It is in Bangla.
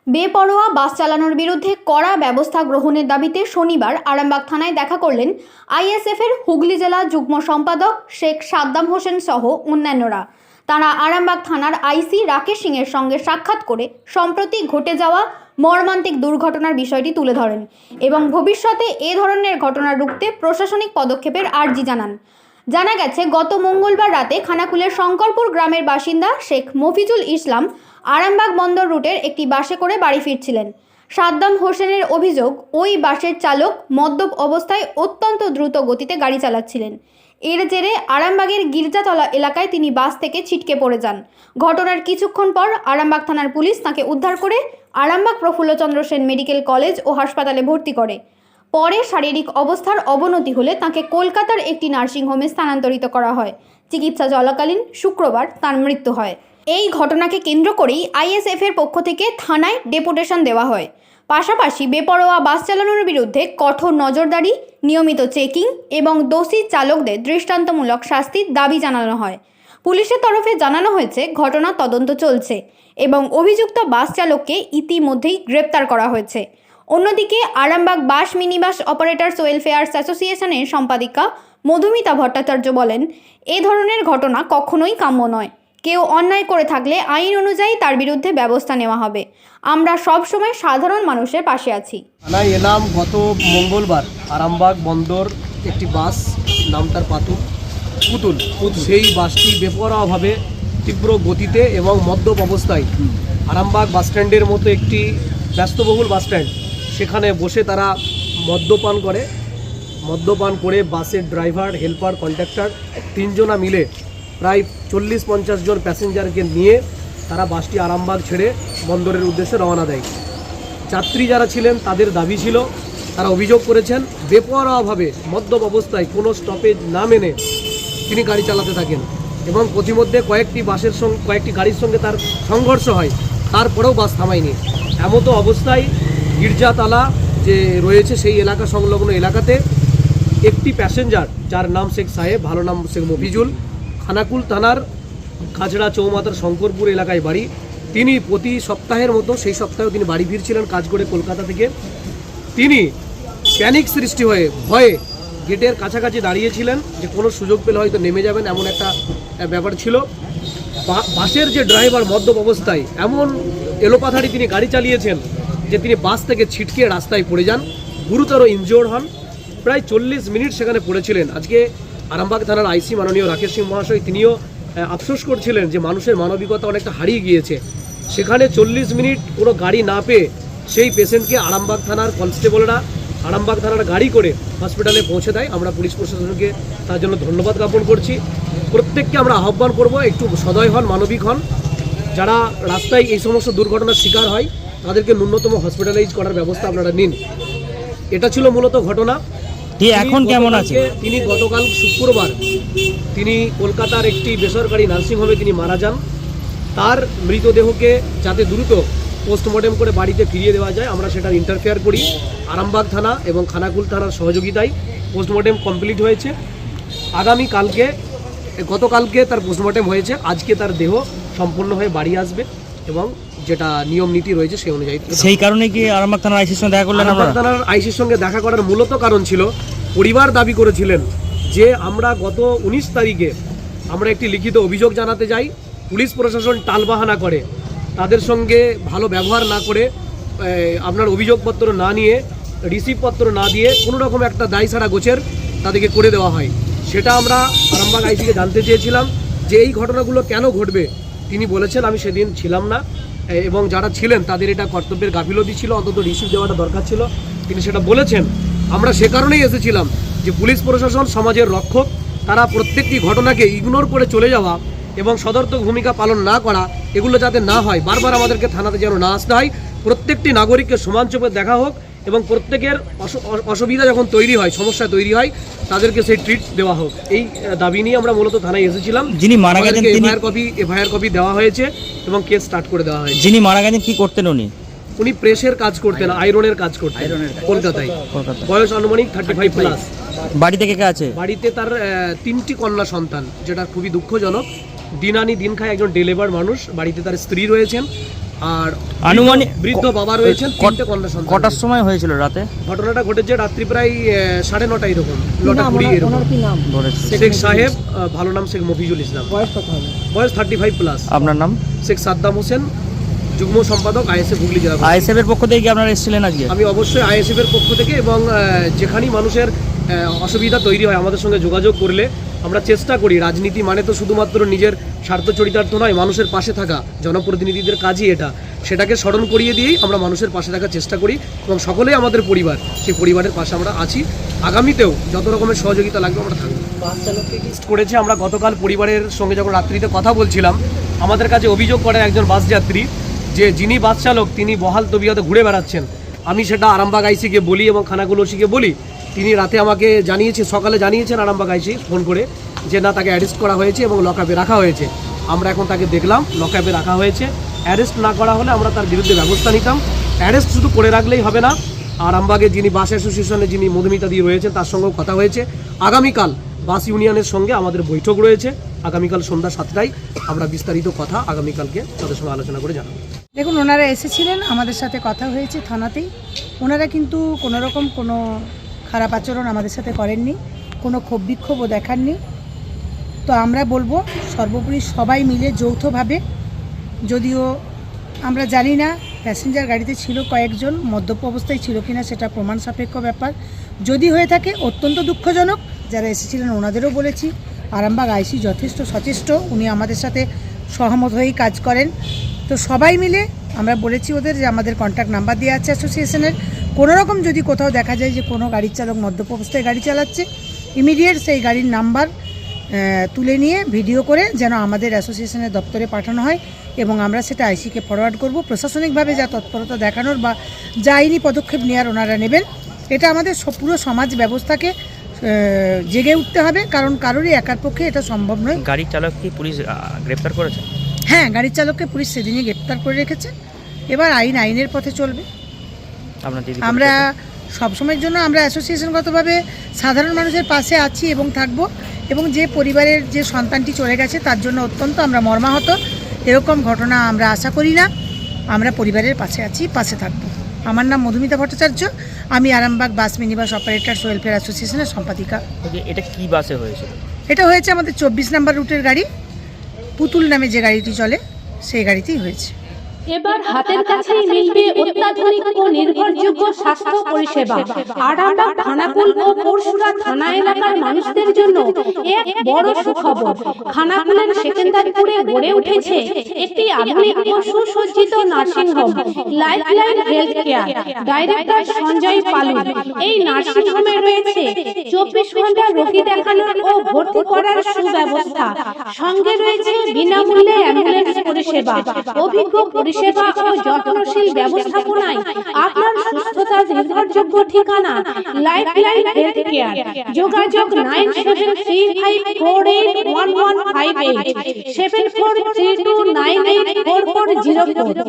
বেপরোয়া বাস চালানোর বিরুদ্ধে কড়া ব্যবস্থা গ্রহণের দাবিতে শনিবার আরামবাগ থানায় দেখা করলেন আইএসএফের হুগলি জেলা যুগ্ম সম্পাদক শেখ সাদ্দাম হোসেন সহ অন্যান্যরা। তারা আরামবাগ থানার আইসি রাকেশ সিংয়ের সঙ্গে সাক্ষাৎ করে সম্প্রতি ঘটে যাওয়া মর্মান্তিক দুর্ঘটনার বিষয়টি তুলে ধরেন এবং ভবিষ্যতে এ ধরনের ঘটনা রুখতে প্রশাসনিক পদক্ষেপের আর্জি জানান। জানা গেছে, গত মঙ্গলবার রাতে খানাকুলের শঙ্করপুর গ্রামের বাসিন্দা শেখ মফিজুল ইসলাম আরামবাগ বন্দর রুটের একটি বাসে করে বাড়ি ফিরছিলেন। সাদ্দাম হোসেনের অভিযোগ, ওই বাসের চালক মদ্যপ অবস্থায় অত্যন্ত দ্রুত গতিতে গাড়ি চালাচ্ছিলেন। এর জেরে আরামবাগের গির্জাতলা এলাকায় তিনি বাস থেকে ছিটকে পড়ে যান। ঘটনার কিছুক্ষণ পর আরামবাগ থানার পুলিশ তাকে উদ্ধার করে আরামবাগ প্রফুল্লচন্দ্র সেন মেডিকেল কলেজ ও হাসপাতালে ভর্তি করে। পরে শারীরিক অবস্থার অবনতি হলে তাকে কলকাতার একটি নার্সিংহোমে স্থানান্তরিত করা হয়। চিকিৎসা চলাকালীন শুক্রবার তার মৃত্যু হয়। এই ঘটনাকে কেন্দ্র করেই আইএসএফের পক্ষ থেকে থানায় ডেপুটেশন দেওয়া হয়। পাশাপাশি বেপরোয়া বাস চালানোর বিরুদ্ধে কঠোর নজরদারি, নিয়মিত চেকিং এবং দোষী চালকদের দৃষ্টান্তমূলক শাস্তির দাবি জানানো হয়। পুলিশের তরফে জানানো হয়েছে ঘটনার তদন্ত চলছে এবং অভিযুক্ত বাস চালককে ইতিমধ্যেই গ্রেপ্তার করা হয়েছে। অন্যদিকে আরামবাগ বাস মিনিবাস অপারেটর্স ওয়েলফেয়ার্স অ্যাসোসিয়েশনের সম্পাদিকা মধুমিতা ভট্টাচার্য বলেন, এ ধরনের ঘটনা কখনোই কাম্য নয়। কেউ অন্যায় করে থাকলে আইন অনুযায়ী তার বিরুদ্ধে ব্যবস্থা নেওয়া হবে। আমরা সব সময় সাধারণ মানুষের পাশে আছি। থানায় এলাম গত মঙ্গলবার, আরামবাগ বন্দর একটি বাস, নামটার পুতুল, সেই বাসটি বেপরোয়াভাবে তীব্র গতিতে এবং মদ্যপ অবস্থায় আরামবাগ বাসস্ট্যান্ডের মতো একটি ব্যস্তবহুল বাসস্ট্যান্ড, সেখানে বসে তারা মদ্যপান করে বাসের ড্রাইভার, হেল্পার, কন্ডাক্টর তিনজনা মিলে প্রায় 40-50 জন প্যাসেঞ্জারকে নিয়ে তারা বাসটি আরামবাগ ছেড়ে বন্দরের উদ্দেশ্যে রওনা দেয়। যাত্রী যারা ছিলেন তাদের দাবি ছিল, তারা অভিযোগ করেছেন বেপরোয়াভাবে মদ্যপ অবস্থায় কোনো স্টপেজ না মেনে তিনি গাড়ি চালাতে থাকেন এবং প্রতিমধ্যে কয়েকটি গাড়ির সঙ্গে তার সংঘর্ষ হয়, তারপরেও বাস থামায়নি। এমতো অবস্থায় গির্জাতলা যে রয়েছে সেই এলাকা সংলগ্ন এলাকাতে একটি প্যাসেঞ্জার, যার নাম শেখ সাহেব, ভালো নাম শেখ মফিজুল, খানাকুল থানার কাছড়া চৌমাথার শঙ্করপুর এলাকায় বাড়ি, তিনি প্রতি সপ্তাহের মতো সেই সপ্তাহেও তিনি বাড়ি ফিরছিলেন কাজ করে কলকাতা থেকে। তিনি প্যানিক সৃষ্টি হয়ে ভয়ে গেটের কাছাকাছি দাঁড়িয়েছিলেন যে কোনো সুযোগ পেলে হয়তো নেমে যাবেন, এমন একটা ব্যাপার ছিল। বাসের যে ড্রাইভার মদ্যপ অবস্থায় এমন এলোপাথারি তিনি গাড়ি চালিয়েছেন যে তিনি বাস থেকে ছিটকে রাস্তায় পড়ে যান, গুরুতর ইনজিওর্ড হন। প্রায় 40 মিনিট সেখানে পড়েছিলেন। আজকে আরামবাগ থানার আইসি মাননীয় রাকেশ সিং মহাশয় তিনিও আফসোস করছিলেন যে মানুষের মানবিকতা অনেকটা হারিয়ে গিয়েছে। সেখানে 40 মিনিট কোনো গাড়ি না পেয়ে সেই পেশেন্টকে আরামবাগ থানার কনস্টেবলরা আরামবাগ থানার গাড়ি করে হসপিটালে পৌঁছে দেয়। আমরা পুলিশ প্রশাসনকে তার জন্য ধন্যবাদ জ্ঞাপন করছি। প্রত্যেককে আমরা আহ্বান করব, একটু সদয় হন, মানবিক হন। যারা রাস্তায় এই সমস্ত দুর্ঘটনার শিকার হয় তাদেরকে ন্যূনতম হসপিটালাইজ করার ব্যবস্থা আপনারা নিন। এটা ছিল মূলত ঘটনা। এখন কেমন আছে? তিনি গতকাল শুক্রবার তিনি কলকাতার একটি বেসরকারি নার্সিংহোমে তিনি মারা যান। তার মৃতদেহকে যাতে দ্রুত পোস্টমর্টেম করে বাড়িতে ফিরিয়ে দেওয়া যায়, আমরা সেটার ইন্টারফেয়ার করি। আরামবাগ থানা এবং খানাকুল থানার সহযোগিতায় পোস্টমর্টেম কমপ্লিট হয়েছে। গতকালকে তার পোস্টমর্টেম হয়েছে, আজকে তার দেহ সম্পূর্ণ হয়ে বাড়ি আসবে এবং যেটা নিয়ম নীতি রয়েছে সেই অনুযায়ী। সেই কারণে কি আরামবাগ থানার আইসির সঙ্গে দেখা করলেন? আরামবাগ থানার আইসির সঙ্গে দেখা করার মূলত কারণ ছিল, পরিবার দাবি করেছিলেন যে আমরা গত 19 তারিখে আমরা একটি লিখিত অভিযোগ জানাতে যাই, পুলিশ প্রশাসন টালবাহানা করে, তাদের সঙ্গে ভালো ব্যবহার না করে, আপনার অভিযোগপত্র না নিয়ে, রিসিভপত্র না দিয়ে কোনো রকম একটা দায় সারা গোছের তাদেরকে করে দেওয়া হয়। সেটা আমরা আরামবাগ আইসিকে জানতে চেয়েছিলাম যে এই ঘটনাগুলো কেন ঘটবে। তিনি বলেছেন আমি সেদিন ছিলাম না এবং যারা ছিলেন তাদের এটা কর্তব্যের গাফিলতি ছিল, অন্তত রিসিভ দেওয়াটা দরকার ছিল, তিনি সেটা বলেছেন। আমরা সে কারণেই এসেছিলাম যে পুলিশ প্রশাসন সমাজের রক্ষক, তারা প্রত্যেকটি ঘটনাকে ইগনোর করে চলে যাওয়া এবং সদর্থক ভূমিকা পালন না করা, এগুলো যাতে না হয়, বারবার আমাদেরকে থানাতে যেন না আসতে হয়, প্রত্যেকটি নাগরিককে সমান চোখে দেখা হোক এবং প্রত্যেকের অসুবিধা যখন তৈরি হয়, সমস্যা তৈরি হয়, তাদেরকে সেই ট্রিট দেওয়া হোক, এই দাবি নিয়ে আমরা মূলত থানায় এসেছিলাম। যিনি মারা গেছেন এফআইআর কপি দেওয়া হয়েছে এবং কেস স্টার্ট করে দেওয়া হয়েছে। যিনি মারা গেছেন কি করতেন উনি প্রেসের কাজ করতেন, আয়রনের কাজ করতেন কলকাতায়। বয়স আনুমানিক 35+। বাড়িতে কে কে আছে? বাড়িতে তার 3টি কন্যা সন্তান, যেটা খুবই দুঃখজনক। দিন আনি দিন খায় একজন ডেলিভার মানুষ। বাড়িতে তার স্ত্রী রয়েছেন আর আনুমানিক বৃদ্ধ বাবা রয়েছেন, 3টে কন্যা সন্তান। কটার সময় হয়েছিল রাতে? ঘটনাটা ঘটেছে রাত্রি প্রায় 9:30 এরকম, 9:20 এরকম। ধরেছে। শেখ সাহেব, ভালো নাম শেখ মফিজুল ইসলাম, বয়স 35+। আপনার নাম? শেখ সাদ্দাম হোসেন, যুগ্ম সম্পাদক আইএসএফ হুগলি জেলা। আইএসএফ এর পক্ষ থেকে কি আপনারা এসেছিলেন আজকে? আমি অবশ্যই আইএসএফ এর পক্ষ থেকে, এবং যেখানেই মানুষের অসুবিধা তৈরি হয় আমাদের সঙ্গে যোগাযোগ করলে আমরা চেষ্টা করি। রাজনীতি মানে তো শুধুমাত্র নিজের স্বার্থ চরিতার্থ নয়, মানুষের পাশে থাকা জনপ্রতিনিধিদের কাজই এটা। সেটাকে স্মরণ করিয়ে দিয়েই আমরা মানুষের পাশে থাকার চেষ্টা করি, এবং সকলেই আমাদের পরিবার, সেই পরিবারের পাশে আমরা আছি। আগামীতেও যত রকমের সহযোগিতা লাগবে আমরা থাকবো। বাস চালককে লিস্ট করেছে। আমরা গতকাল পরিবারের সঙ্গে যখন রাত্রিতে কথা বলছিলাম, আমাদের কাছে অভিযোগ করেন একজন বাস যাত্রী যে যিনি বাস চালক তিনি বহাল তবিয়তে ঘুরে বেড়াচ্ছেন। আমি সেটা আরামবাগ আইসিকে বলি এবং খানাকুল ওসিকে বলি। তিনি রাতে আমাকে সকালে জানিয়েছেন আরামবাগ আইসি ফোন করে যে না, তাকে অ্যারেস্ট করা হয়েছে এবং লকআপে রাখা হয়েছে। আমরা এখন তাকে দেখলাম, লকআপে রাখা হয়েছে। অ্যারেস্ট না করা হলে আমরা তার বিরুদ্ধে ব্যবস্থা নিতাম। অ্যারেস্ট শুধু করে রাখলেই হবে না, আরামবাগে যিনি বাস অ্যাসোসিয়েশনে যিনি মধুমিতা দিয়ে রয়েছেন তার সঙ্গেও কথা হয়েছে। আগামীকাল বাস ইউনিয়নের সঙ্গে আমাদের বৈঠক রয়েছে। আগামীকাল সন্ধ্যা 7টায় আমরা বিস্তারিত কথা আগামীকালকে তাদের সঙ্গে আলোচনা করে জানাবো। দেখুন, ওনারা এসেছিলেন, আমাদের সাথে কথা হয়েছে থানাতেই। ওনারা কিন্তু কোনোরকম কোনো খারাপ আচরণ আমাদের সাথে করেননি, কোনো ক্ষোভ বিক্ষোভও দেখাননি। তো আমরা বলবো সর্বোপরি সবাই মিলে যৌথভাবে, যদিও আমরা জানি না প্যাসেঞ্জার গাড়িতে ছিল কয়েকজন, মদ্যপ অবস্থায় ছিল কিনা সেটা প্রমাণ সাপেক্ষ ব্যাপার। যদি হয়ে থাকে অত্যন্ত দুঃখজনক। যারা এসেছিলেন ওনাদেরও বলেছি, আরামবাগ আইসি যথেষ্ট সচেষ্ট, উনি আমাদের সাথে সহমত হয়েই কাজ করেন। তো সবাই মিলে আমরা বলেছি ওদের যে আমাদের কন্ট্যাক্ট নাম্বার দেওয়া আছে অ্যাসোসিয়েশনের, কোনোরকম যদি কোথাও দেখা যায় যে কোনো গাড়ির চালক মদ্যপ অবস্থায় গাড়ি চালাচ্ছে, ইমিডিয়েট সেই গাড়ির নাম্বার তুলে নিয়ে ভিডিও করে যেন আমাদের অ্যাসোসিয়েশনের দপ্তরে পাঠানো হয়, এবং আমরা সেটা আইসিকে ফরওয়ার্ড করব। প্রশাসনিকভাবে যা তৎপরতা দেখানোর বা যা আইনি পদক্ষেপ নেওয়ার ওনারা নেবেন। এটা আমাদের পুরো সমাজ ব্যবস্থাকে জেগে উঠতে হবে, কারণ কারোরই একার পক্ষে এটা সম্ভব নয়। গাড়ির চালক কি পুলিশ গ্রেফতার করেছে? হ্যাঁ, গাড়ির চালককে পুলিশ সেদিনই গ্রেপ্তার করে রেখেছে। এবার আইনের পথে চলবে। আমরা সবসময়ের জন্য আমরা অ্যাসোসিয়েশনগতভাবে সাধারণ মানুষের পাশে আছি এবং থাকব, এবং যে পরিবারের যে সন্তানটি চলে গেছে তার জন্য অত্যন্ত আমরা মর্মাহত। এরকম ঘটনা আমরা আশা করি না। আমরা পরিবারের পাশে আছি, পাশে থাকব। আমার নাম মধুমিতা ভট্টাচার্য, আমি Arambagh bus minibus operators welfare অ্যাসোসিয়েশনের সম্পাদিকা। এটা কি বাসে হয়েছিল? এটা হয়েছে আমাদের 24 নম্বর রুটের গাড়ি, পুতুল নামে যে গাড়িটি চলে সেই গাড়িতেই হয়েছে। এবার হাতের কাছেই মিলবে অত্যাধুনিক ও নির্ভরযোগ্য স্বাস্থ্য পরিষেবা। আরামবাগ, খানাকুল ও পরশুরা থানা এলাকার মানুষদের জন্য এক বড় সুখবর। খানাকুলের সেকেন্দারপুরে গড়ে উঠেছে একটি আধুনিক ও সুসজ্জিত nursing home, Lifeline Health Care. Director Sanjay Palu. এই নার্সিং হোমে রয়েছে 24 ঘন্টা রোগী দেখানোর ও ভর্তি করার সুব্যবস্থা। সঙ্গে রয়েছে বিনামূল্যে অ্যাম্বুলেন্স পরিষেবা। অভিজ্ঞ পরিষেবা ও যত্নশীল ব্যবস্থাপনায় আপনার সুস্থতার নির্ভরযোগ্য ঠিকানা লাইফলাইন হেলথ কেয়ার। যোগাযোগ 9735481158 7432984404।